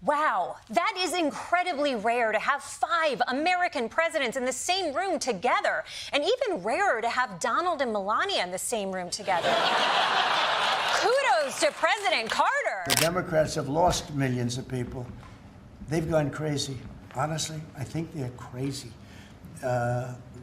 Wow, that is incredibly rare to have 5 American presidents in the same room together, and even rarer to have Donald and Melania in the same room together. Kudos to President Carter. The Democrats have lost millions of people. They've gone crazy. Honestly, I think they're crazy.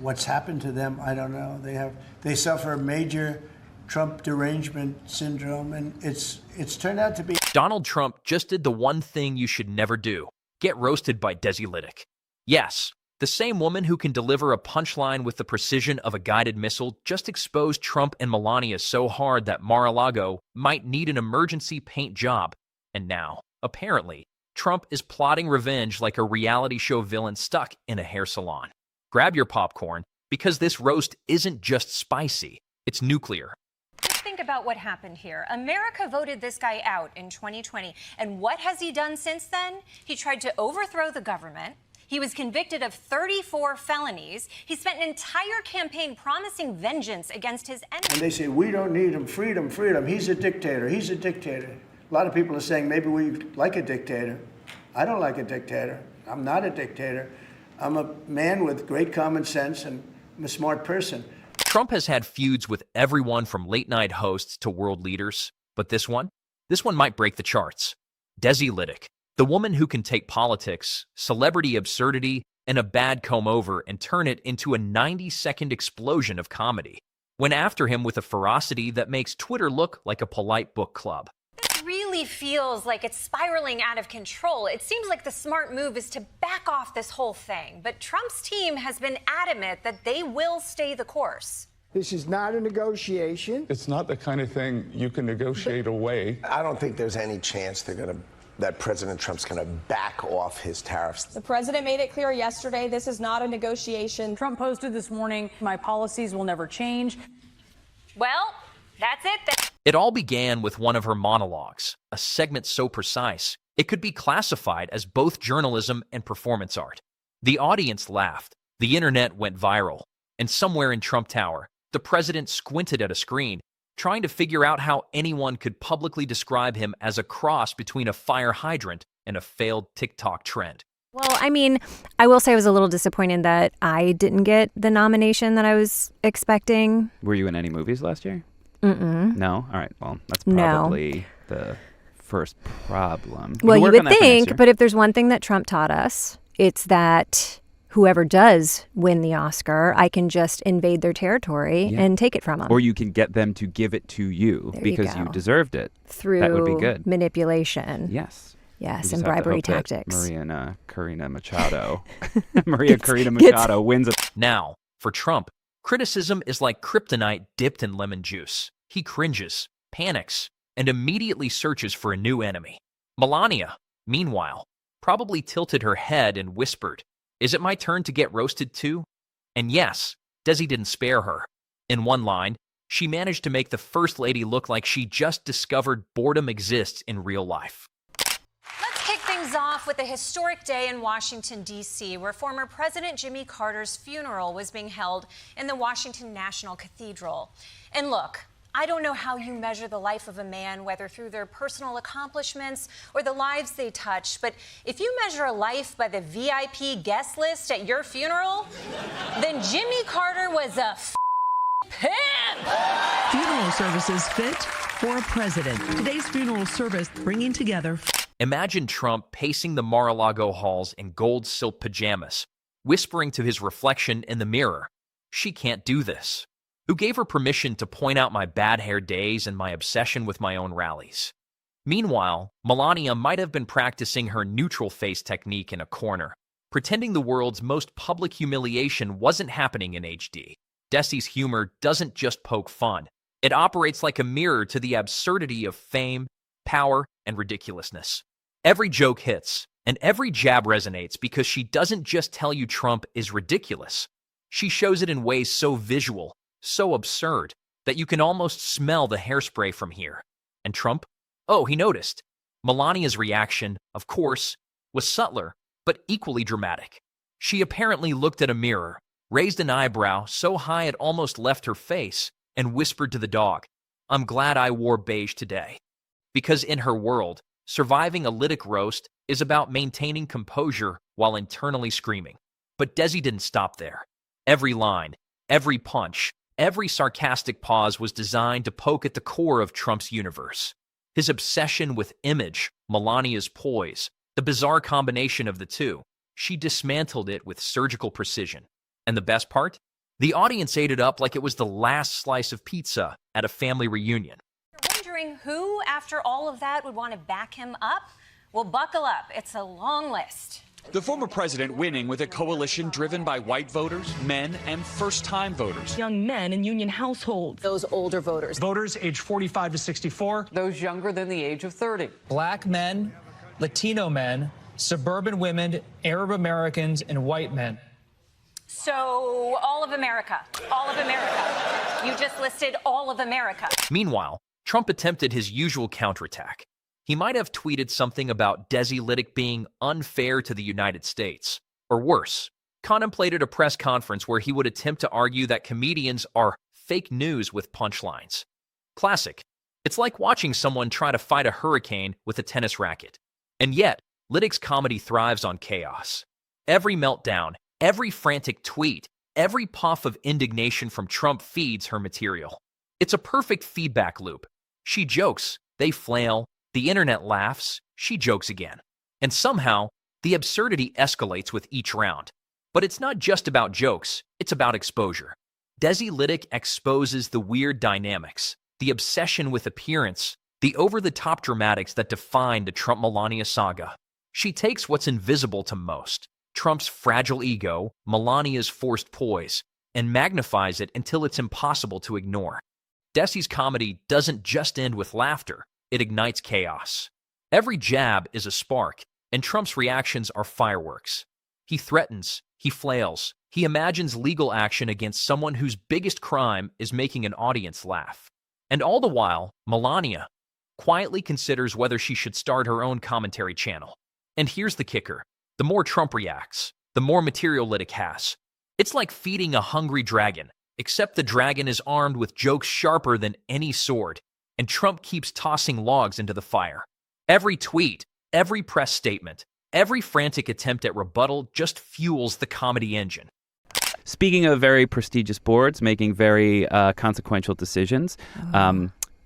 What's happened to them, I don't know. They suffer major Trump derangement syndrome, and it's turned out to be... Donald Trump just did the one thing you should never do: get roasted by Desi Lydic. Yes, the same woman who can deliver a punchline with the precision of a guided missile just exposed Trump and Melania so hard that Mar-a-Lago might need an emergency paint job. And now, apparently, Trump is plotting revenge like a reality show villain stuck in a hair salon. Grab your popcorn, because this roast isn't just spicy, it's nuclear. Just think about what happened here. America voted this guy out in 2020. And what has he done since then? He tried to overthrow the government. He was convicted of 34 felonies. He spent an entire campaign promising vengeance against his enemies. And they say, we don't need him, freedom, freedom. He's a dictator, he's a dictator. A lot of people are saying maybe we like a dictator. I don't like a dictator. I'm not a dictator. I'm a man with great common sense, and I'm a smart person. Trump has had feuds with everyone from late-night hosts to world leaders, but this one might break the charts. Desi Lydic, the woman who can take politics, celebrity absurdity, and a bad comb-over and turn it into a 90-second explosion of comedy, went after him with a ferocity that makes Twitter look like a polite book club. This really feels like it's spiraling out of control. It seems like the smart move is to back off this whole thing. But Trump's team has been adamant that they will stay the course. This is not a negotiation. It's not the kind of thing you can negotiate away. I don't think there's any chance that President Trump's going to back off his tariffs. The president made it clear yesterday this is not a negotiation. Trump posted this morning, my policies will never change. Well, that's it then. It all began with one of her monologues, a segment so precise, it could be classified as both journalism and performance art. The audience laughed, the internet went viral, and somewhere in Trump Tower, the president squinted at a screen, trying to figure out how anyone could publicly describe him as a cross between a fire hydrant and a failed TikTok trend. Well, I mean, I will say I was a little disappointed that I didn't get the nomination that I was expecting. Were you in any movies last year? Mm-mm. No? All right. Well, that's probably the first problem. Well, you would think, but if there's one thing that Trump taught us, it's that whoever does win the Oscar, I can just invade their territory and take it from them. Or you can get them to give it to you because you deserved it. Through that would be good. Manipulation. Yes. Yes, and bribery tactics. Maria Corina Machado wins it. Now, for Trump, criticism is like kryptonite dipped in lemon juice. He cringes, panics, and immediately searches for a new enemy. Melania, meanwhile, probably tilted her head and whispered, "Is it my turn to get roasted too?" And yes, Desi didn't spare her. In one line, she managed to make the First Lady look like she just discovered boredom exists in real life. Let's kick things off with a historic day in Washington, D.C., where former President Jimmy Carter's funeral was being held in the Washington National Cathedral. And look, I don't know how you measure the life of a man, whether through their personal accomplishments or the lives they touch, but if you measure a life by the VIP guest list at your funeral, then Jimmy Carter was a pimp! Funeral services fit for a president. Today's funeral service bringing together. Imagine Trump pacing the Mar-a-Lago halls in gold silk pajamas, whispering to his reflection in the mirror, "She can't do this." Who gave her permission to point out my bad hair days and my obsession with my own rallies? Meanwhile, Melania might have been practicing her neutral face technique in a corner, pretending the world's most public humiliation wasn't happening in HD. Desi's humor doesn't just poke fun. It operates like a mirror to the absurdity of fame, power, and ridiculousness. Every joke hits, and every jab resonates because she doesn't just tell you Trump is ridiculous. She shows it in ways so visual, so absurd, that you can almost smell the hairspray from here. And Trump? Oh, he noticed. Melania's reaction, of course, was subtler, but equally dramatic. She apparently looked at a mirror, raised an eyebrow so high it almost left her face, and whispered to the dog, "I'm glad I wore beige today." Because in her world, surviving a Lydic roast is about maintaining composure while internally screaming. But Desi didn't stop there. Every line, every punch, every sarcastic pause was designed to poke at the core of Trump's universe. His obsession with image, Melania's poise, the bizarre combination of the two, she dismantled it with surgical precision. And the best part? The audience ate it up like it was the last slice of pizza at a family reunion. You're wondering who, after all of that, would want to back him up? Well, buckle up. It's a long list. The former president winning with a coalition driven by white voters, men, and first-time voters. Young men in union households. Those older voters. Voters age 45 to 64. Those younger than the age of 30. Black men, Latino men, suburban women, Arab Americans, and white men. So, all of America. All of America. You just listed all of America. Meanwhile, Trump attempted his usual counterattack. He might have tweeted something about Desi Lydic being unfair to the United States. Or worse, contemplated a press conference where he would attempt to argue that comedians are fake news with punchlines. Classic. It's like watching someone try to fight a hurricane with a tennis racket. And yet, Lydic's comedy thrives on chaos. Every meltdown, every frantic tweet, every puff of indignation from Trump feeds her material. It's a perfect feedback loop. She jokes, they flail, the internet laughs, she jokes again. And somehow, the absurdity escalates with each round. But it's not just about jokes, it's about exposure. Desi Lydic exposes the weird dynamics, the obsession with appearance, the over-the-top dramatics that define the Trump-Melania saga. She takes what's invisible to most, Trump's fragile ego, Melania's forced poise, and magnifies it until it's impossible to ignore. Desi's comedy doesn't just end with laughter, it ignites chaos. Every jab is a spark, and Trump's reactions are fireworks. He threatens, he flails, he imagines legal action against someone whose biggest crime is making an audience laugh. And all the while, Melania quietly considers whether she should start her own commentary channel. And here's the kicker. The more Trump reacts, the more material Lydic has. It's like feeding a hungry dragon, except the dragon is armed with jokes sharper than any sword, and Trump keeps tossing logs into the fire. Every tweet, every press statement, every frantic attempt at rebuttal just fuels the comedy engine. Speaking of very prestigious boards making very consequential decisions,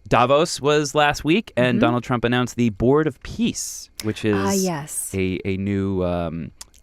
Davos was last week, and Donald Trump announced the Board of Peace, which is a new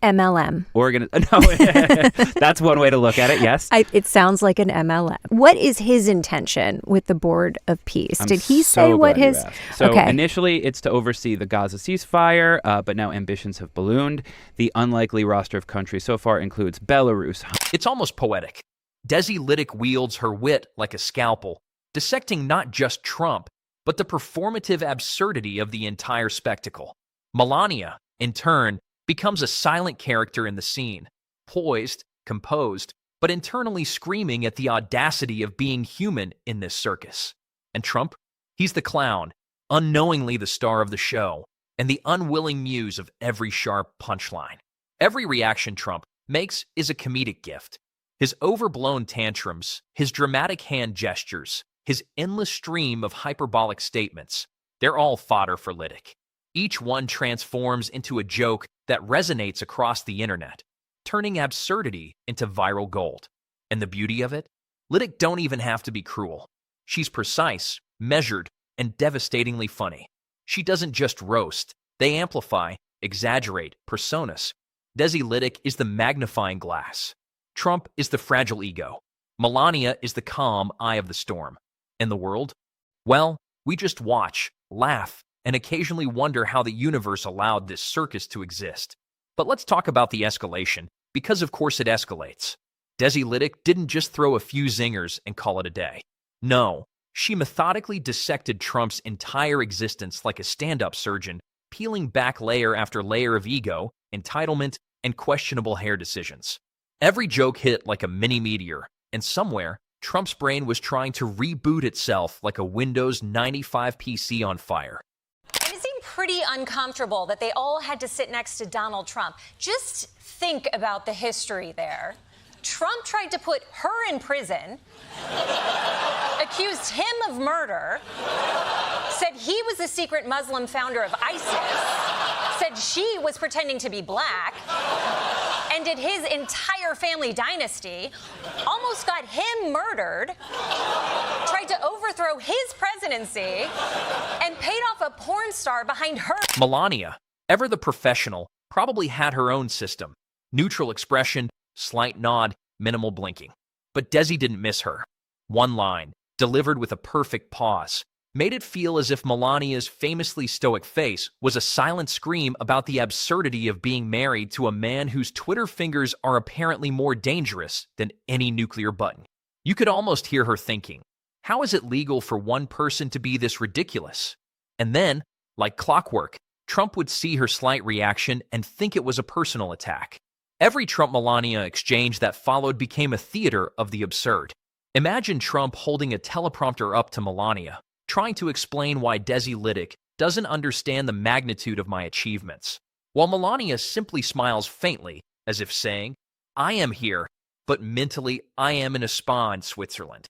MLM. No, that's one way to look at it, yes. It sounds like an MLM. What is his intention with the Board of Peace? Did he say what his... So initially, it's to oversee the Gaza ceasefire, but now ambitions have ballooned. The unlikely roster of countries so far includes Belarus. It's almost poetic. Desi Lydic wields her wit like a scalpel, dissecting not just Trump, but the performative absurdity of the entire spectacle. Melania, in turn, becomes a silent character in the scene, poised, composed, but internally screaming at the audacity of being human in this circus. And Trump? He's the clown, unknowingly the star of the show, and the unwilling muse of every sharp punchline. Every reaction Trump makes is a comedic gift. His overblown tantrums, his dramatic hand gestures, his endless stream of hyperbolic statements, they're all fodder for Lydic. Each one transforms into a joke that resonates across the internet, turning absurdity into viral gold. And the beauty of it? Lydic don't even have to be cruel. She's precise, measured, and devastatingly funny. She doesn't just roast. They amplify, exaggerate, personas. Desi Lydic is the magnifying glass. Trump is the fragile ego. Melania is the calm eye of the storm. And the world? Well, we just watch, laugh, and occasionally wonder how the universe allowed this circus to exist. But let's talk about the escalation, because of course it escalates. Desi Lydic didn't just throw a few zingers and call it a day. No, she methodically dissected Trump's entire existence like a stand-up surgeon, peeling back layer after layer of ego, entitlement, and questionable hair decisions. Every joke hit like a mini meteor, and somewhere, Trump's brain was trying to reboot itself like a Windows 95 PC on fire. It seemed pretty uncomfortable that they all had to sit next to Donald Trump. Just think about the history there. Trump tried to put her in prison. accused him of murder, said he was the secret Muslim founder of ISIS, said she was pretending to be black, ended his entire family dynasty, almost got him murdered, tried to overthrow his presidency, and paid off a porn star behind her. Melania, ever the professional, probably had her own system. Neutral expression, slight nod, minimal blinking. But Desi didn't miss her. One line, delivered with a perfect pause, made it feel as if Melania's famously stoic face was a silent scream about the absurdity of being married to a man whose Twitter fingers are apparently more dangerous than any nuclear button. You could almost hear her thinking, how is it legal for one person to be this ridiculous? And then, like clockwork, Trump would see her slight reaction and think it was a personal attack. Every Trump-Melania exchange that followed became a theater of the absurd. Imagine Trump holding a teleprompter up to Melania, trying to explain why Desi Lydic doesn't understand the magnitude of my achievements, while Melania simply smiles faintly, as if saying, I am here, but mentally I am in a spa in Switzerland.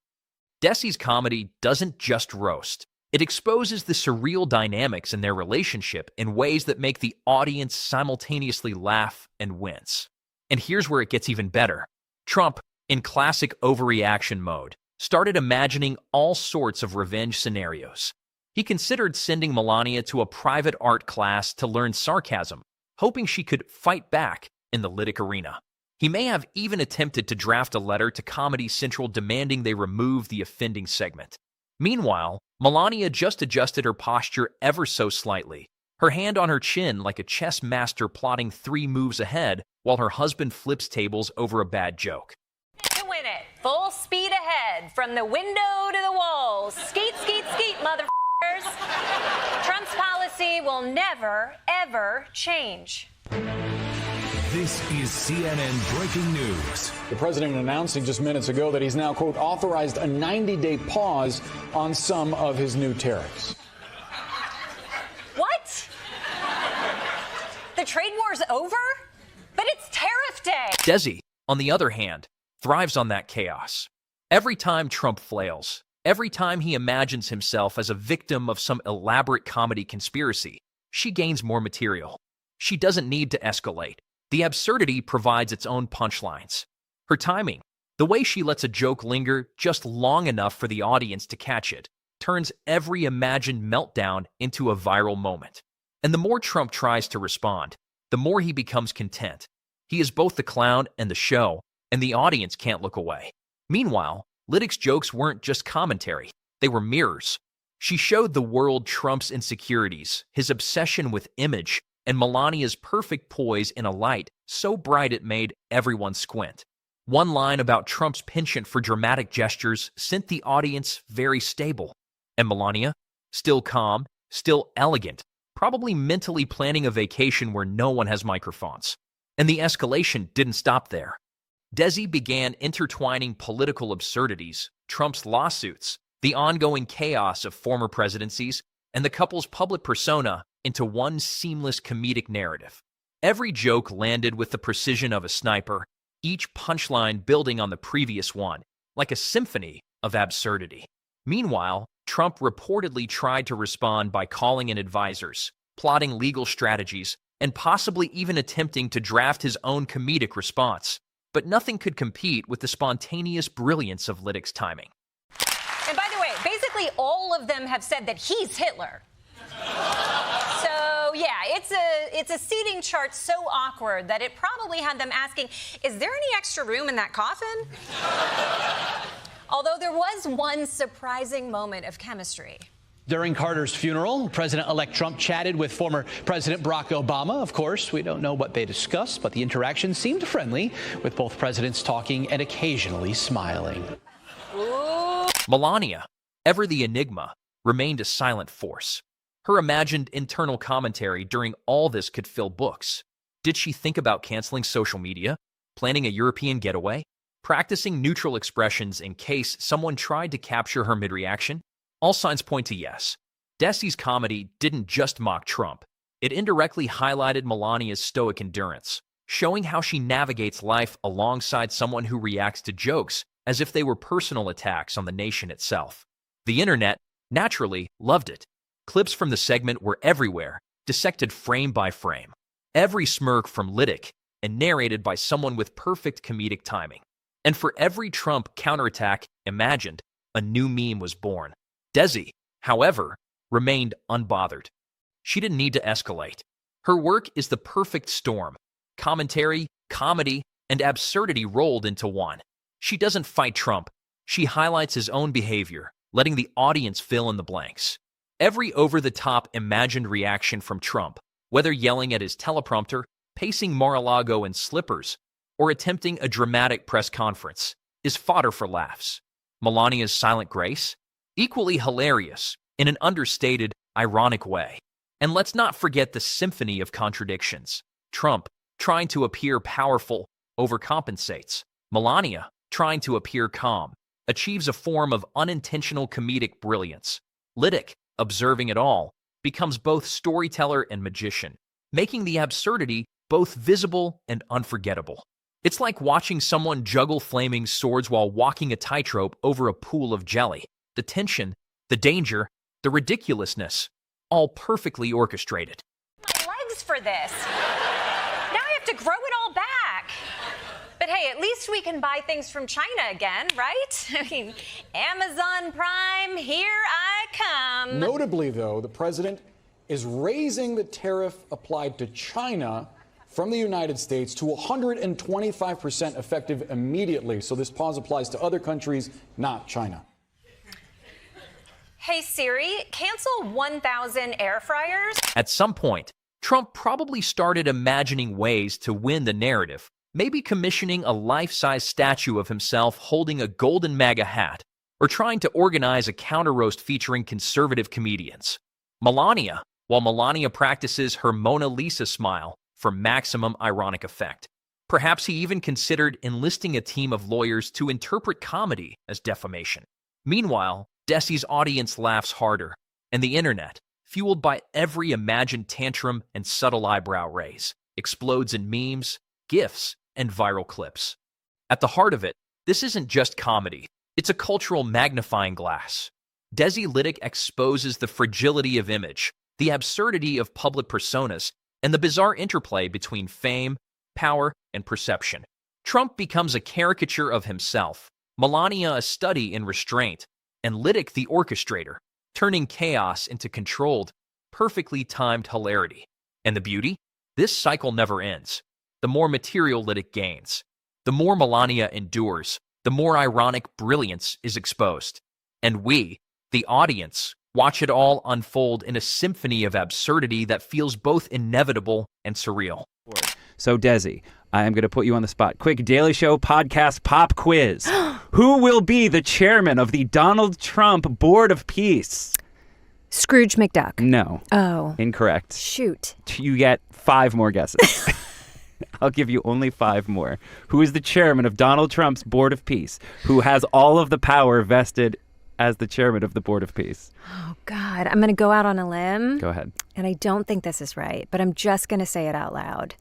Desi's comedy doesn't just roast. It exposes the surreal dynamics in their relationship in ways that make the audience simultaneously laugh and wince. And here's where it gets even better. Trump, in classic overreaction mode, started imagining all sorts of revenge scenarios. He considered sending Melania to a private art class to learn sarcasm, hoping she could fight back in the Lydic arena. He may have even attempted to draft a letter to Comedy Central demanding they remove the offending segment. Meanwhile, Melania just adjusted her posture ever so slightly, her hand on her chin like a chess master plotting 3 moves ahead while her husband flips tables over a bad joke. To win it, full speed ahead, from the window to the walls. Skeet, skeet, skeet, motherfuckers. Trump's policy will never, ever change. This is CNN Breaking News. The president announcing just minutes ago that he's now, quote, authorized a 90-day pause on some of his new tariffs. What? The trade war's over? But it's tariff day. Desi, on the other hand, thrives on that chaos. Every time Trump flails, every time he imagines himself as a victim of some elaborate comedy conspiracy, she gains more material. She doesn't need to escalate. The absurdity provides its own punchlines. Her timing, the way she lets a joke linger just long enough for the audience to catch it, turns every imagined meltdown into a viral moment. And the more Trump tries to respond, the more he becomes content. He is both the clown and the show, and the audience can't look away. Meanwhile, Lydic's jokes weren't just commentary, they were mirrors. She showed the world Trump's insecurities, his obsession with image, and Melania's perfect poise in a light so bright it made everyone squint. One line about Trump's penchant for dramatic gestures sent the audience very stable. And Melania, still calm, still elegant, probably mentally planning a vacation where no one has microphones. And the escalation didn't stop there. Desi began intertwining political absurdities, Trump's lawsuits, the ongoing chaos of former presidencies, and the couple's public persona into one seamless comedic narrative. Every joke landed with the precision of a sniper, each punchline building on the previous one, like a symphony of absurdity. Meanwhile, Trump reportedly tried to respond by calling in advisors, plotting legal strategies, and possibly even attempting to draft his own comedic response. But nothing could compete with the spontaneous brilliance of Lydic's timing. And by the way, basically all of them have said that he's Hitler. So, yeah, it's a seating chart so awkward that it probably had them asking, is there any extra room in that coffin? Although there was one surprising moment of chemistry. During Carter's funeral, President-elect Trump chatted with former President Barack Obama. Of course, we don't know what they discussed, but the interaction seemed friendly, with both presidents talking and occasionally smiling. Ooh. Melania, ever the enigma, remained a silent force. Her imagined internal commentary during all this could fill books. Did she think about canceling social media, planning a European getaway, practicing neutral expressions in case someone tried to capture her mid-reaction? All signs point to yes. Desi's comedy didn't just mock Trump. It indirectly highlighted Melania's stoic endurance, showing how she navigates life alongside someone who reacts to jokes as if they were personal attacks on the nation itself. The internet, naturally, loved it. Clips from the segment were everywhere, dissected frame by frame. Every smirk from Lydic, and narrated by someone with perfect comedic timing. And for every Trump counterattack imagined, a new meme was born. Desi, however, remained unbothered. She didn't need to escalate. Her work is the perfect storm. Commentary, comedy, and absurdity rolled into one. She doesn't fight Trump. She highlights his own behavior, letting the audience fill in the blanks. Every over-the-top imagined reaction from Trump, whether yelling at his teleprompter, pacing Mar-a-Lago in slippers, or attempting a dramatic press conference, is fodder for laughs. Melania's silent grace? Equally hilarious, in an understated, ironic way. And let's not forget the symphony of contradictions. Trump, trying to appear powerful, overcompensates. Melania, trying to appear calm, achieves a form of unintentional comedic brilliance. Lydic, observing it all, becomes both storyteller and magician, making the absurdity both visible and unforgettable. It's like watching someone juggle flaming swords while walking a tightrope over a pool of jelly. The tension, the danger, the ridiculousness, all perfectly orchestrated. My legs for this. Now I have to grow it all back. But hey, at least we can buy things from China again, right? I mean, Amazon Prime, here I come. Notably, though, the president is raising the tariff applied to China from the United States to 125% effective immediately. So this pause applies to other countries, not China. Hey Siri, cancel 1,000 air fryers. At some point, Trump probably started imagining ways to win the narrative, maybe commissioning a life-size statue of himself holding a golden MAGA hat, or trying to organize a counter-roast featuring conservative comedians. While Melania practices her Mona Lisa smile for maximum ironic effect. Perhaps he even considered enlisting a team of lawyers to interpret comedy as defamation. Meanwhile, Desi's audience laughs harder, and the internet, fueled by every imagined tantrum and subtle eyebrow raise, explodes in memes, GIFs, and viral clips. At the heart of it, this isn't just comedy. It's a cultural magnifying glass. Desi Lydic exposes the fragility of image, the absurdity of public personas, and the bizarre interplay between fame, power, and perception. Trump becomes a caricature of himself, Melania a study in restraint, and Lydic the orchestrator, turning chaos into controlled, perfectly timed hilarity. And the beauty? This cycle never ends. The more material Lydic gains, the more Melania endures, the more ironic brilliance is exposed. And we, the audience, watch it all unfold in a symphony of absurdity that feels both inevitable and surreal. So, Desi, I am going to put you on the spot. Quick Daily Show podcast pop quiz. Who will be the chairman of the Donald Trump Board of Peace? Scrooge McDuck. No. Oh. Incorrect. Shoot. You get 5 more guesses. I'll give you only 5 more. Who is the chairman of Donald Trump's Board of Peace? Who has all of the power vested as the chairman of the Board of Peace? Oh, God. I'm going to go out on a limb. Go ahead. And I don't think this is right, but I'm just going to say it out loud.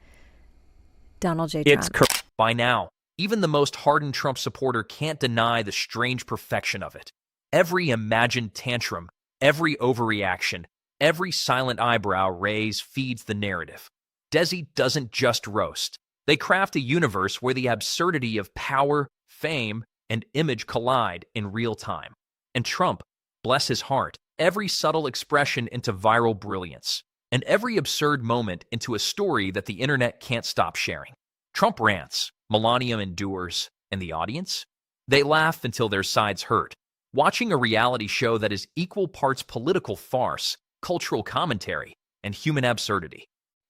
Donald J. Trump. It's correct. By now, even the most hardened Trump supporter can't deny the strange perfection of it. Every imagined tantrum, every overreaction, every silent eyebrow raise feeds the narrative. Desi doesn't just roast. They craft a universe where the absurdity of power, fame, and image collide in real time. And Trump, bless his heart, every subtle expression into viral brilliance, and every absurd moment into a story that the internet can't stop sharing. Trump rants, Melania endures, and the audience? They laugh until their sides hurt, watching a reality show that is equal parts political farce, cultural commentary, and human absurdity.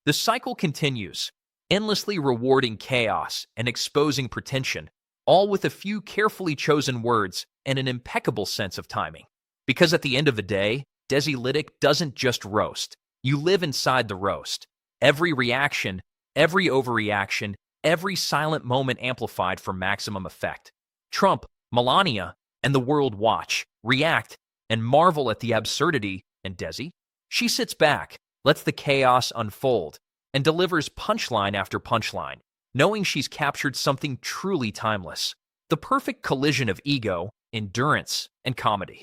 The cycle continues, endlessly rewarding chaos and exposing pretension, all with a few carefully chosen words and an impeccable sense of timing. Because at the end of the day, Desi Lydic doesn't just roast. You live inside the roast. Every reaction, every overreaction, every silent moment amplified for maximum effect. Trump, Melania, and the world watch, react, and marvel at the absurdity, and Desi? She sits back, lets the chaos unfold, and delivers punchline after punchline, knowing she's captured something truly timeless. The perfect collision of ego, endurance, and comedy.